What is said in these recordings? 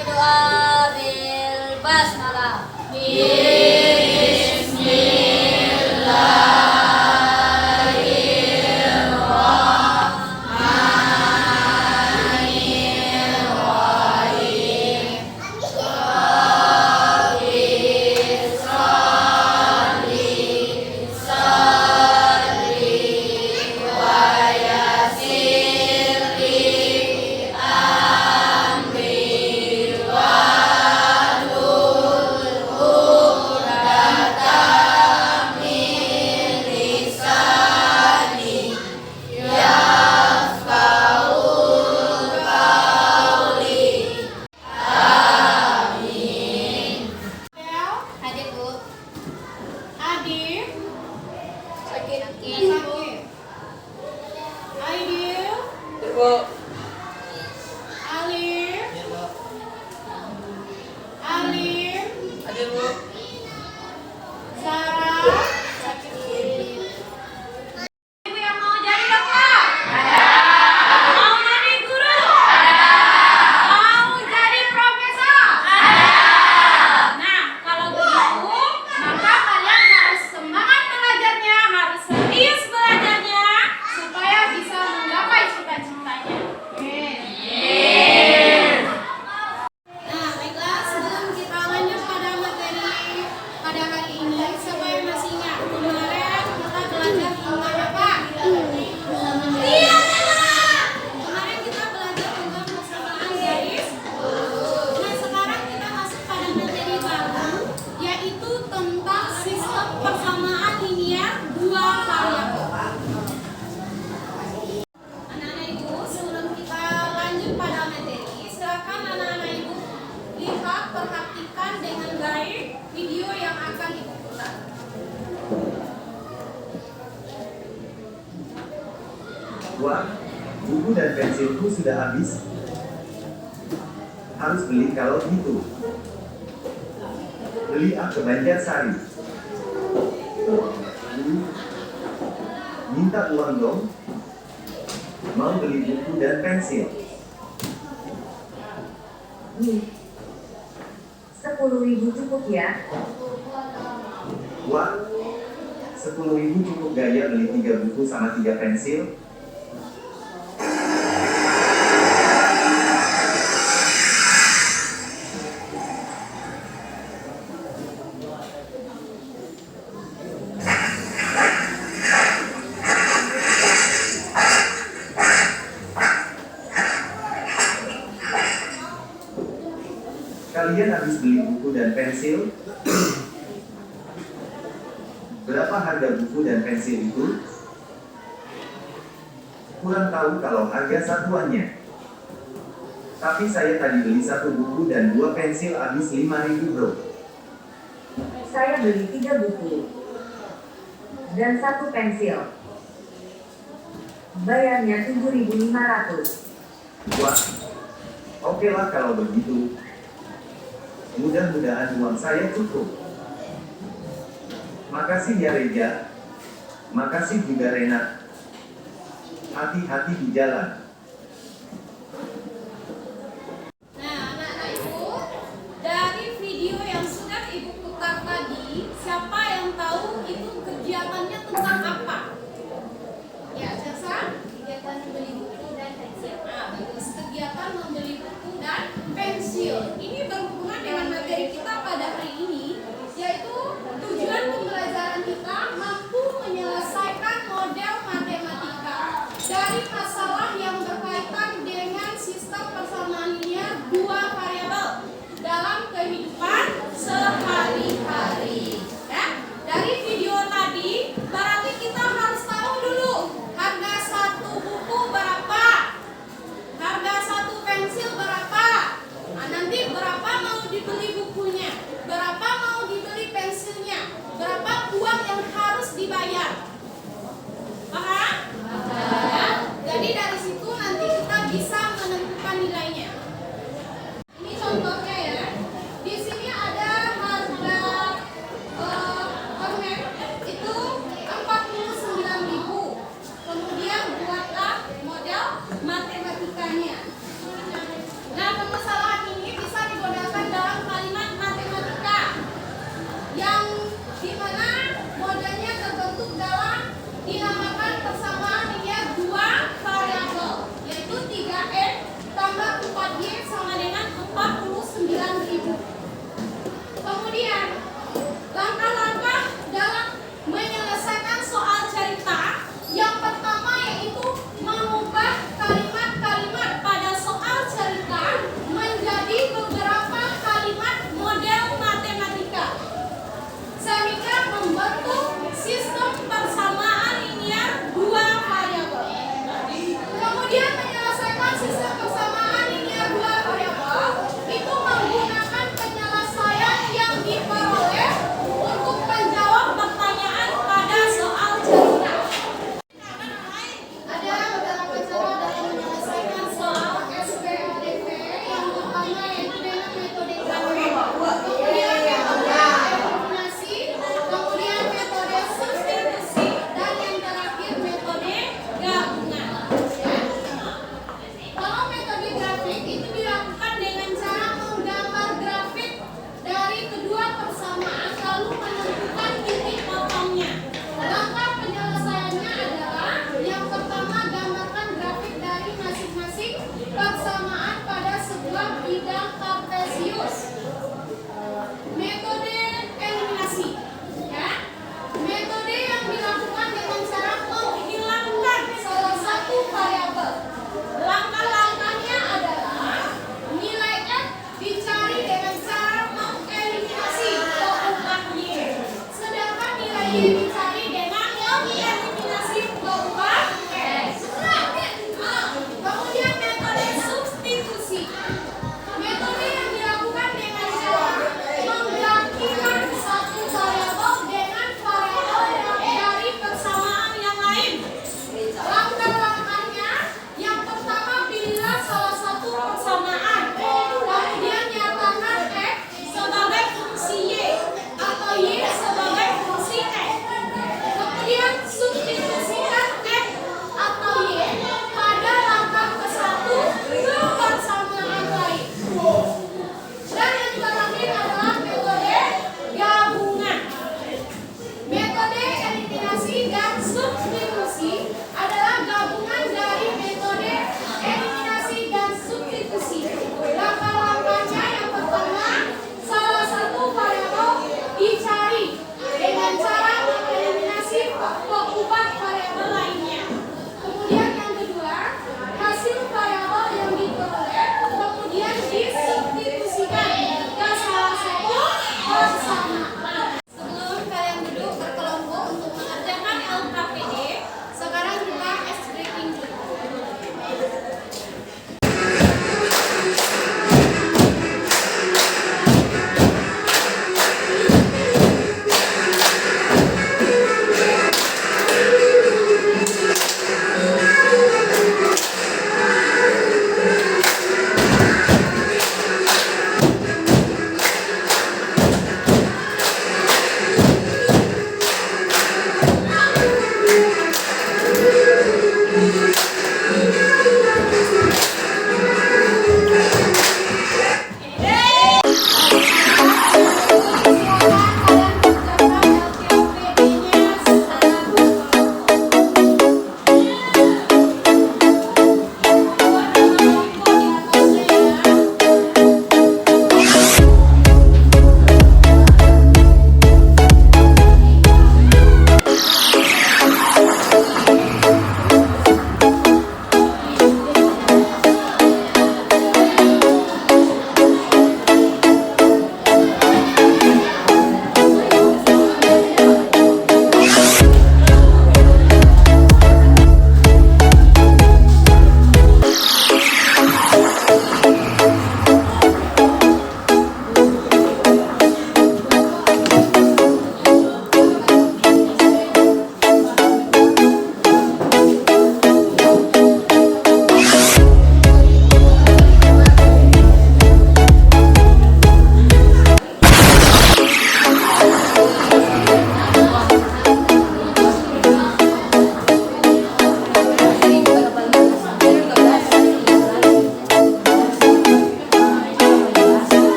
kami doa bil basmalah. Wah, buku dan pensilku sudah habis. Harus beli kalau gitu. Beli ke Banjarsari. Minta uang dong. Mau beli buku dan pensil. 10.000 cukup ya? Wah, 10.000 cukup gaya beli 3 buku sama 3 pensil. Kalian habis beli buku dan pensil? Berapa harga buku dan pensil itu? Kurang tahu kalau harga satuannya. Tapi saya tadi beli 1 buku dan 2 pensil habis 5.000 bro. Saya beli 3 buku dan 1 pensil. Bayarnya 7.500. Wah, oke lah kalau begitu. Mudah-mudahan uang saya cukup. Makasih ya Reja. Makasih juga Renat. Hati-hati di jalan. Nah, anak-anak ibu, dari video yang sudah ibu putar tadi, siapa yang tahu itu kegiatannya tentang apa? Ya, Jasa? Kegiatan membeli buku dan pensil. Nah, bagus. Kegiatan membeli buku dan pensil. Ini berhubungan dengan materi kita pada hari ini, yaitu tujuan pembelajaran kita mampu menyelesaikan model matematika dari masalah yang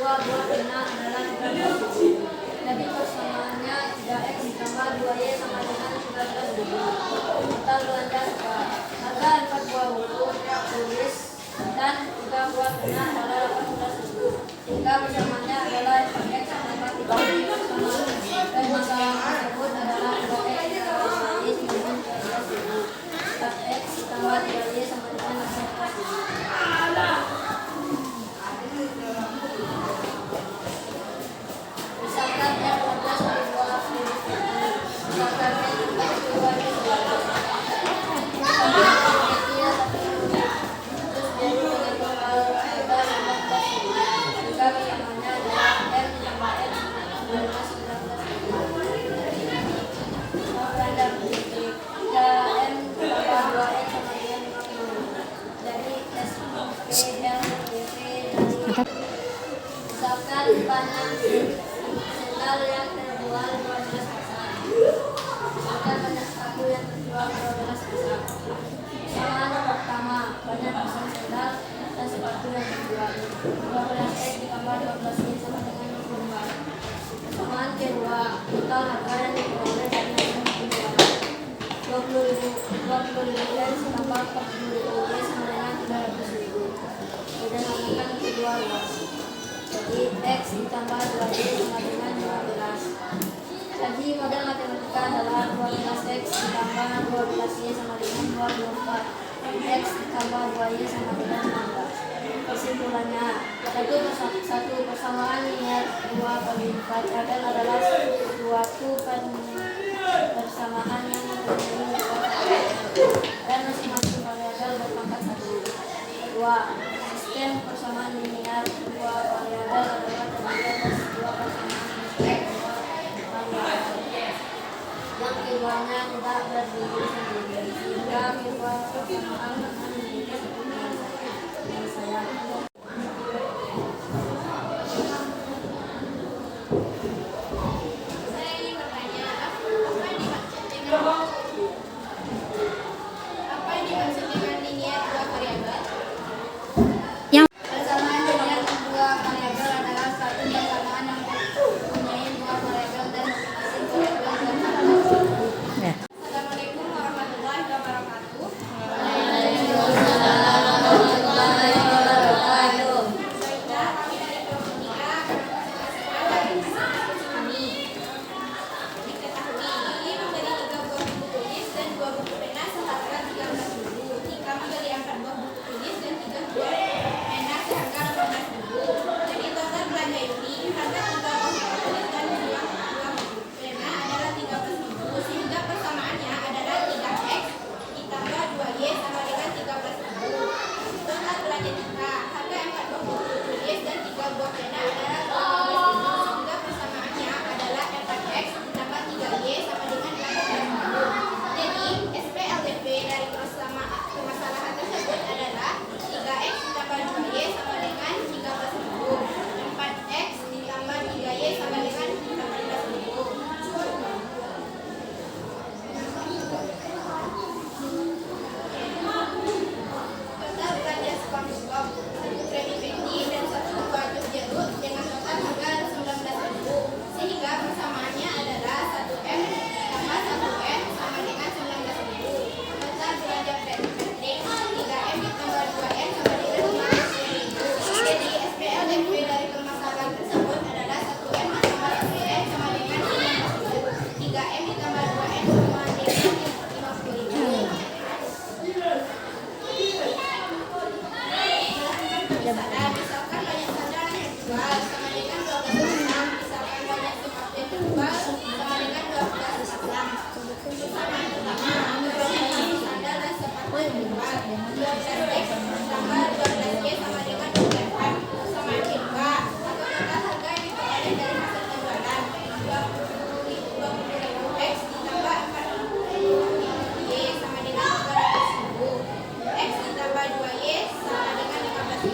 buah pena adalah 13.000. Jadi persamaannya 3x ditambah 2y sama dengan 19.000. Total belanja sekarang. Harga 4 buah buku tulis dan 3 buah pena adalah 18.000. Sehingga persamaannya adalah 4x sama 3. Persamaan dan masalah tersebut adalah 2x ditambah 2y sama dengan 12.000. 4x ditambah 2y sama dengan 18.000. Misalkan R14 dibuat misalkan R14 dibuat terus jadi dengan total harga 15.000. Jika persamaannya adalah R ditambah R sama dengan 19.000. Belanja berikut 3M ditambah 2N sama dengan 50. Jadi SPL misalkan banyak sendal yang terjual 12 pasang. Misalkan banyak sepatu yang terjual 12 pasang. Persamaan pertama, banyak pasang sendal dan sepatu yang terjual. 12x ditambah 12y sama dengan 24. Persamaan kedua, total harga yang diperoleh dari hasil penjualan 20.000 dan ditambah 40.000y sama dengan 300.000. Kemudian lakukan kedua luas. Jadi X ditambah 2Y sama dengan 12. Jadi model matematika adalah 12X ditambah 12Y sama dengan 24. X ditambah 2Y sama dengan 16. Kesimpulannya, satu persamaan linear 2 kali 4 Abel adalah suatu persamaan yang mempunyai 2 variabel dan masing-masing variabel berpangkat 1. 2. Sistem persamaan linear 2 variabel adalah terdiri atas 2 persamaan linear 2 variabel. Yang keduanya tidak berdiri sendiri, sehingga kedua persamaan akan menjadi seperti saya. Saya ingin bertanya, apa yang dimaksud dengan linear 2 variabel? Persamaan linear 2 variabel adalah satu persamaan yang mempunyai 2 variabel dan masing-masing variabel berpangkat 1. Assalamualaikum warahmatullahi wabarakatuh. Baiklah, kami dari kelompok 3 akan mempresentasikan dari kami. Diketahui ini membeli 3 buah buku tulis dan 2 buku pena seharga 13.000. Jika membeli 4 buah buku tulis dan 3 buah pena seharga 18.000. Jadi total belanja ini harga 3 buah buku tulis dan 2 buah buku pena adalah 13.000, sehingga persamaannya adalah 3x ditambah 2y sama dengan 13.000. Total belanja kita harga 4 buah buku tulis dan 3 buah pena adalah 18.000, sehingga persamaannya adalah 4x ditambah 3y sama dengan 18.000. Jadi SPLDP dari permasalahan tersebut adalah 3x ditambah 2y sama dengan 13.000, 4x ditambah 3y sama dengan 18.000. Total belanja SpongeBob, 1 Krabby Patty dan 1 buah jus jeruk dengan total harga 19.000, sehingga persamaannya adalah 1M tambah 1N sama dengan 19.000. Total belanja Krabby Patty, 3M ditambah 2N sama dengan 15.000. Jadi SPLDP dari permasalahan tersebut adalah 1M ditambah 2N sama dengan 15.000, 3M ditambah 2N sama dengan 50.000. Misalkan banyak sandal yang terjual sama dengan 12 pasang, misalkan banyak sepatu yang terjual sama dengan 12 pasang. Persamaan pertama, berapa sandal dan sepatu yang terjual? 12x tambah 12y sama dengan 24. Persamaan kedua, atau total harga yang diperoleh dari hasil penjualan 20.000x ditambah 40.000y sama dengan 300.000. X ditambah 2y sama dengan 15.000.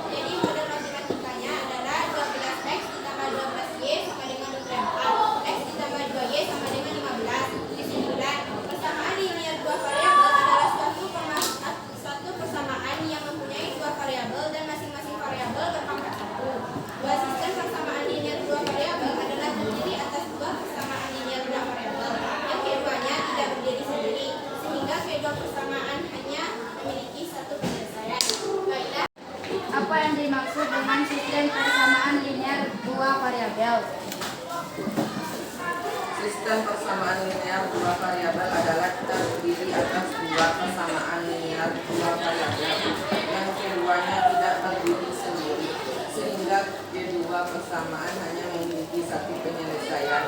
Jadi model matematikanya adalah 12x ditambah 12y sama dengan 24. X ditambah 2y sama dengan 15. Kesimpulan, persamaan linear 2 variabel adalah suatu persamaan yang mempunyai dua persamaan hanya memiliki satu penyelesaian. Kaidah. Apa yang dimaksud dengan sistem persamaan linear dua variabel? Sistem persamaan linear dua variabel adalah terdiri atas dua persamaan linear dua variabel yang keduanya tidak berdiri sendiri, sehingga kedua persamaan hanya memiliki satu penyelesaian.